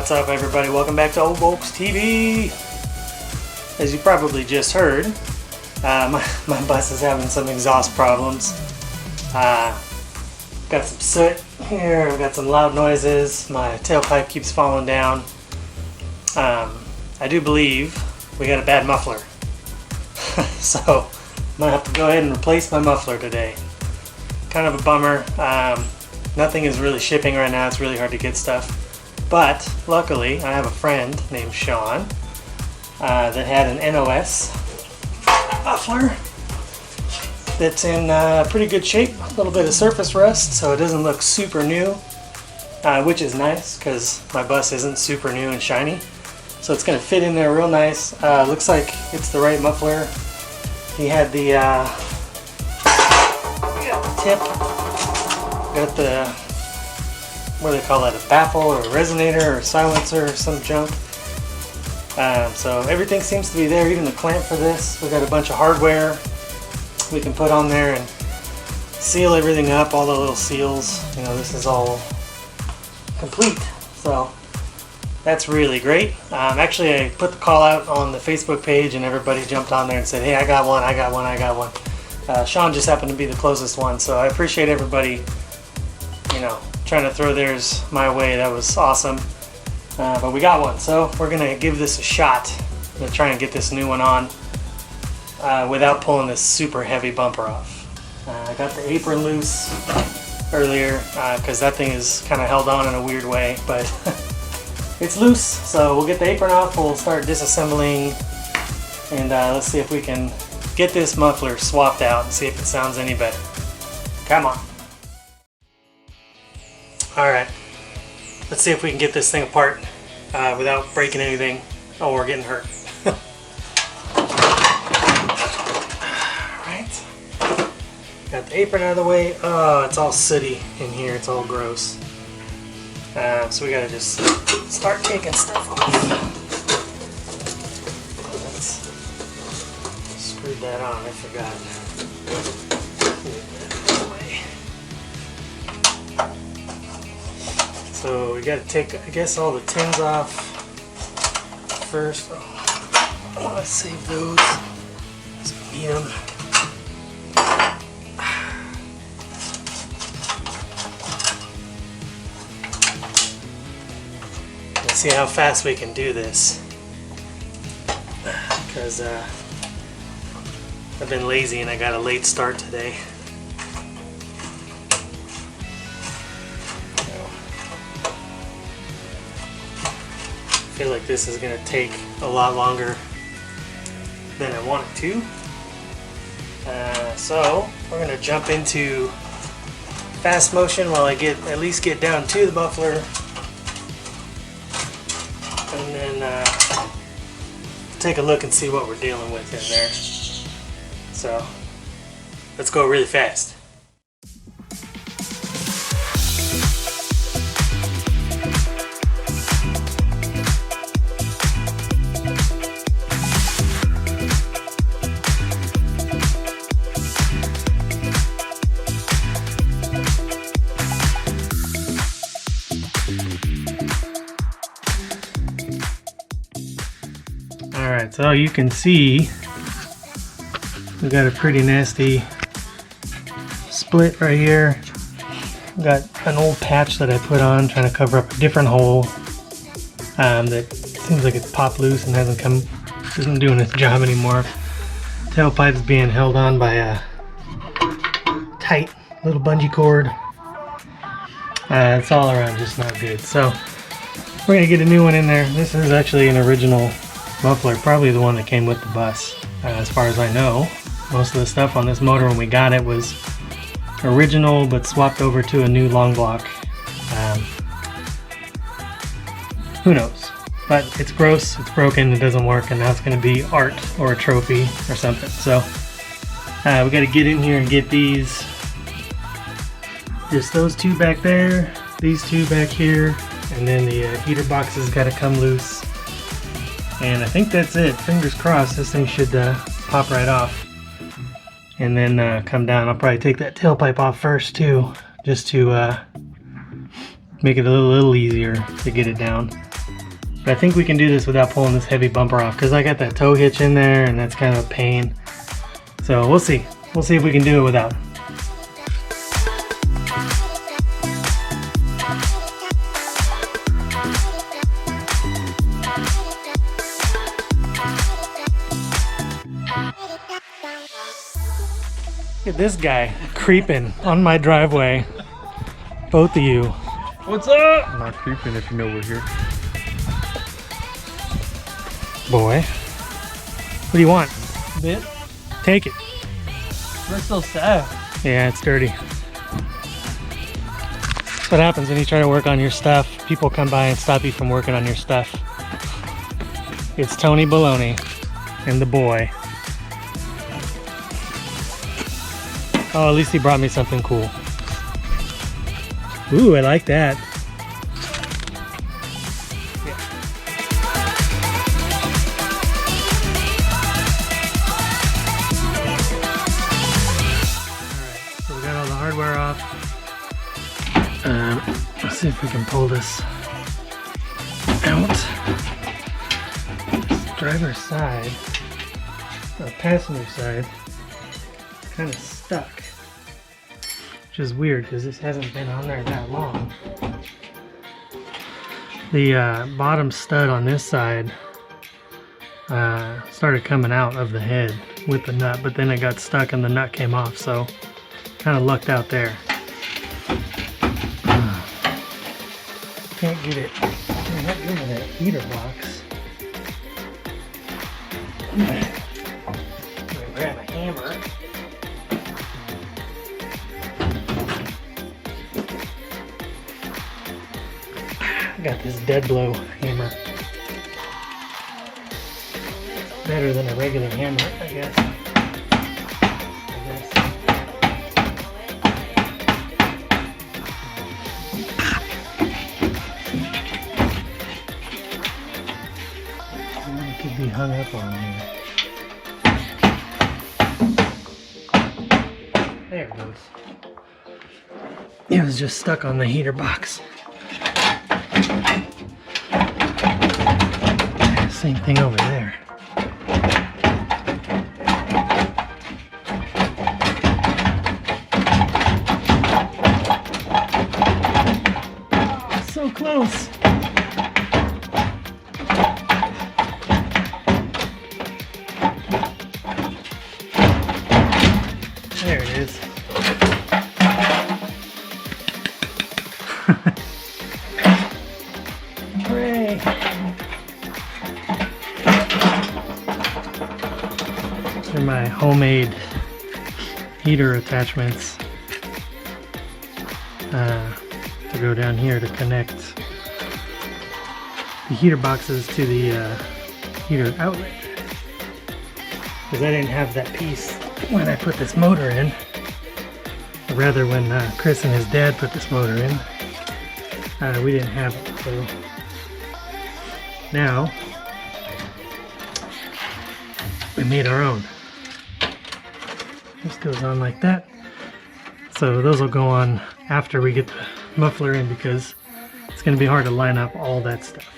What's up, everybody? Welcome back to Old Volks TV. As you probably just heard, my bus is having some exhaust problems. Got some soot here, I've got some loud noises, my tailpipe keeps falling down. I do believe we got a bad muffler. So I'm gonna have to go ahead and replace my muffler today. Kind of a bummer. Nothing is really shipping right now, it's really hard to get stuff. But luckily, I have a friend named Sean that had an NOS muffler that's in pretty good shape. A little bit of surface rust, so it doesn't look super new, which is nice because my bus isn't super new and shiny. So it's going to fit in there real nice. Looks like it's the right muffler. He had the tip, got the, what do they call that, a baffle or a resonator or silencer or some junk. So everything seems to be there, even the clamp for this. We've got a bunch of hardware we can put on there and seal everything up, all the little seals. You know, this is all complete. So that's really great. Actually, I put the call out on the Facebook page and everybody jumped on there and said, hey, I got one, I got one, I got one. Sean just happened to be the closest one, so I appreciate everybody, you know, trying to throw theirs my way. That was awesome. But we got one, so we're gonna give this a shot. I'm gonna try and get this new one on without pulling this super heavy bumper off. I got the apron loose earlier because that thing is kind of held on in a weird way, but it's loose. So we'll get the apron off, we'll start disassembling, and let's see if we can get this muffler swapped out and see if it sounds any better. Come on. Alright, let's see if we can get this thing apart without breaking anything or getting hurt. Alright, got the apron out of the way. Oh, it's all sooty in here, it's all gross. So we gotta just start taking stuff off. Let's screw that on, I forgot. So we got to take, I guess, all the tins off first. Oh, I want to save those so we need them. Let's see how fast we can do this, because I've been lazy and I got a late start today. I feel like this is going to take a lot longer than I want it to. So we're going to jump into fast motion while I at least get down to the muffler, and then take a look and see what we're dealing with in there. So let's go really fast. Alright, so you can see we got a pretty nasty split right here. Got an old patch that I put on trying to cover up a different hole that seems like it's popped loose and isn't doing its job anymore. Tailpipe's being held on by a tight little bungee cord. It's all around just not good. So we're gonna get a new one in there. This is actually an original muffler, probably the one that came with the bus, as far as I know. Most of the stuff on this motor when we got it was original but swapped over to a new long block. Who knows, but it's gross, it's broken, it doesn't work, and now it's going to be art or a trophy or something. So we got to get in here and get these, just those two back there, these two back here, and then the heater boxes got to come loose. And I think that's it. Fingers crossed this thing should pop right off and then come down. I'll probably take that tailpipe off first too, just to make it a little easier to get it down. But I think we can do this without pulling this heavy bumper off because I got that tow hitch in there and that's kind of a pain. So we'll see. We'll see if we can do it without. Look at this guy creeping on my driveway. Both of you. What's up? I'm not creeping if you know we're here. Boy. What do you want? A bit? Take it. We're so sad. Yeah, it's dirty. That's what happens when you try to work on your stuff. People come by and stop you from working on your stuff. It's Tony Baloney and the boy. Oh, at least he brought me something cool. Ooh, I like that. Yeah. Alright, so we got all the hardware off. Let's see if we can pull this out. This driver's side, or passenger side, is kind of stuck. Which is weird because this hasn't been on there that long. The bottom stud on this side started coming out of the head with the nut, but then it got stuck and the nut came off, so kind of lucked out there. Can't get it. Can't get rid of that heater box. I'm gonna grab a hammer. Got this dead blow hammer. Better than a regular hammer, I guess. It could be hung up on here. There it goes. It was just stuck on the heater box. Same thing over there. So close. There it is. Hooray! These are my homemade heater attachments to go down here to connect the heater boxes to the heater outlet. Because I didn't have that piece when I put this motor in. Or rather, when Chris and his dad put this motor in, we didn't have it. So now we made our own. This goes on like that. So those will go on after we get the muffler in because it's going to be hard to line up all that stuff.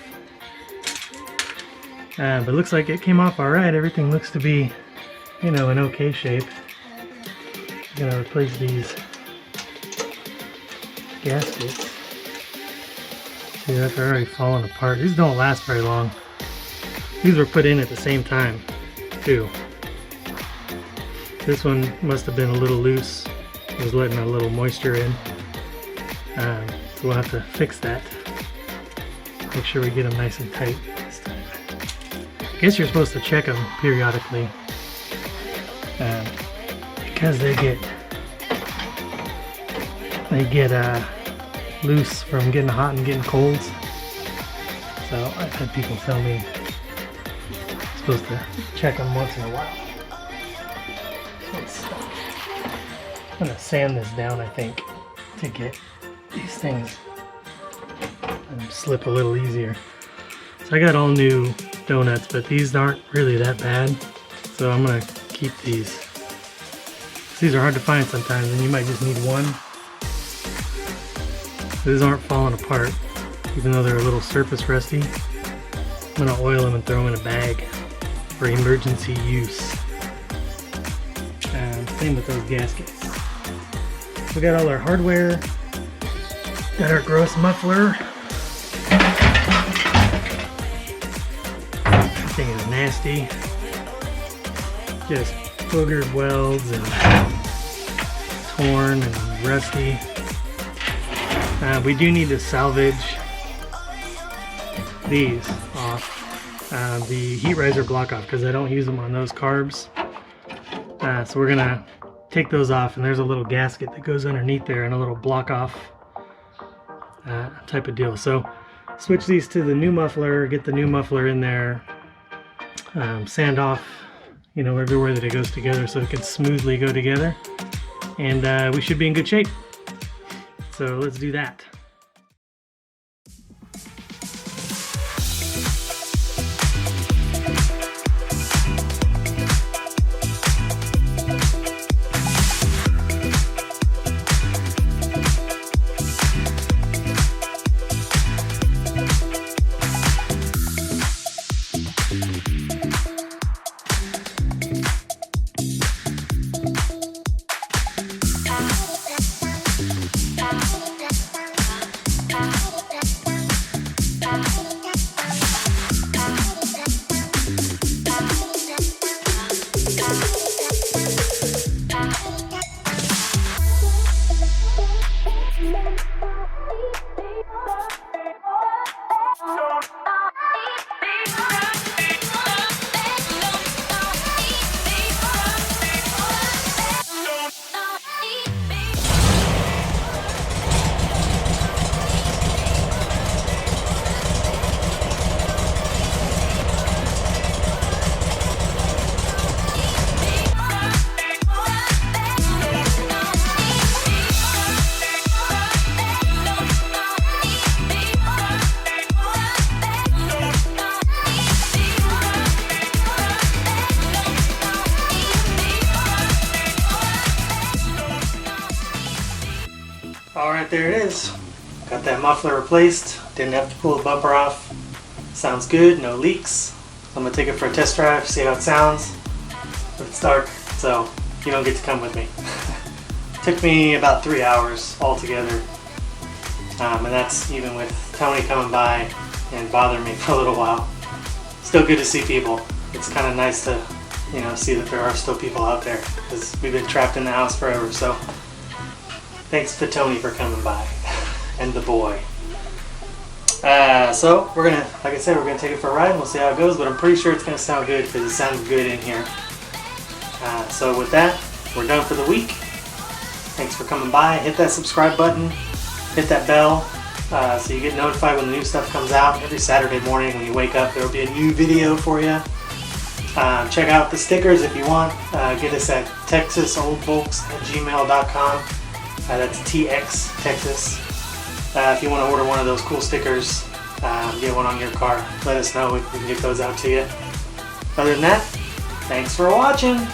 But it looks like it came off alright. Everything looks to be, you know, in okay shape. I'm going to replace these gaskets. See, they're already falling apart. These don't last very long. These were put in at the same time, too. This one must have been a little loose. It was letting a little moisture in. So we'll have to fix that. Make sure we get them nice and tight this time. I guess you're supposed to check them periodically. Because they get loose from getting hot and getting cold. So I've had people tell me I'm supposed to check them once in a while. So it's stuck. I'm gonna sand this down, I think, to get these things slip a little easier. So I got all new donuts, but these aren't really that bad. So I'm gonna keep these. These are hard to find sometimes, and you might just need one. These aren't falling apart, even though they're a little surface rusty. I'm gonna oil them and throw them in a bag for emergency use. Same with those gaskets. We got all our hardware. Got our gross muffler. That thing is nasty. Just boogered welds and torn and rusty. We do need to salvage these off. The heat riser block off because I don't use them on those carbs. So we're gonna take those off, and there's a little gasket that goes underneath there and a little block off type of deal. So switch these to the new muffler, get the new muffler in there, sand off, you know, everywhere that it goes together so it can smoothly go together, and we should be in good shape. So let's do that. Alright, there it is. Got that muffler replaced. Didn't have to pull the bumper off. Sounds good, no leaks. I'm going to take it for a test drive, see how it sounds. But it's dark, so you don't get to come with me. Took me about 3 hours altogether. And that's even with Tony coming by and bothering me for a little while. Still good to see people. It's kind of nice to, you know, see that there are still people out there, because we've been trapped in the house forever. So thanks to Tony for coming by and the boy. So we're gonna, like I said, we're gonna take it for a ride and we'll see how it goes, but I'm pretty sure it's gonna sound good because it sounds good in here. So with that, we're done for the week. Thanks for coming by. Hit that subscribe button, hit that bell, so you get notified when the new stuff comes out. Every Saturday morning when you wake up, there will be a new video for you. Check out the stickers if you want. Get us at texasoldvolks@gmail.com. That's TX Texas. If you want to order one of those cool stickers, get one on your car, let us know. We can get those out to you. Other than that, thanks for watching.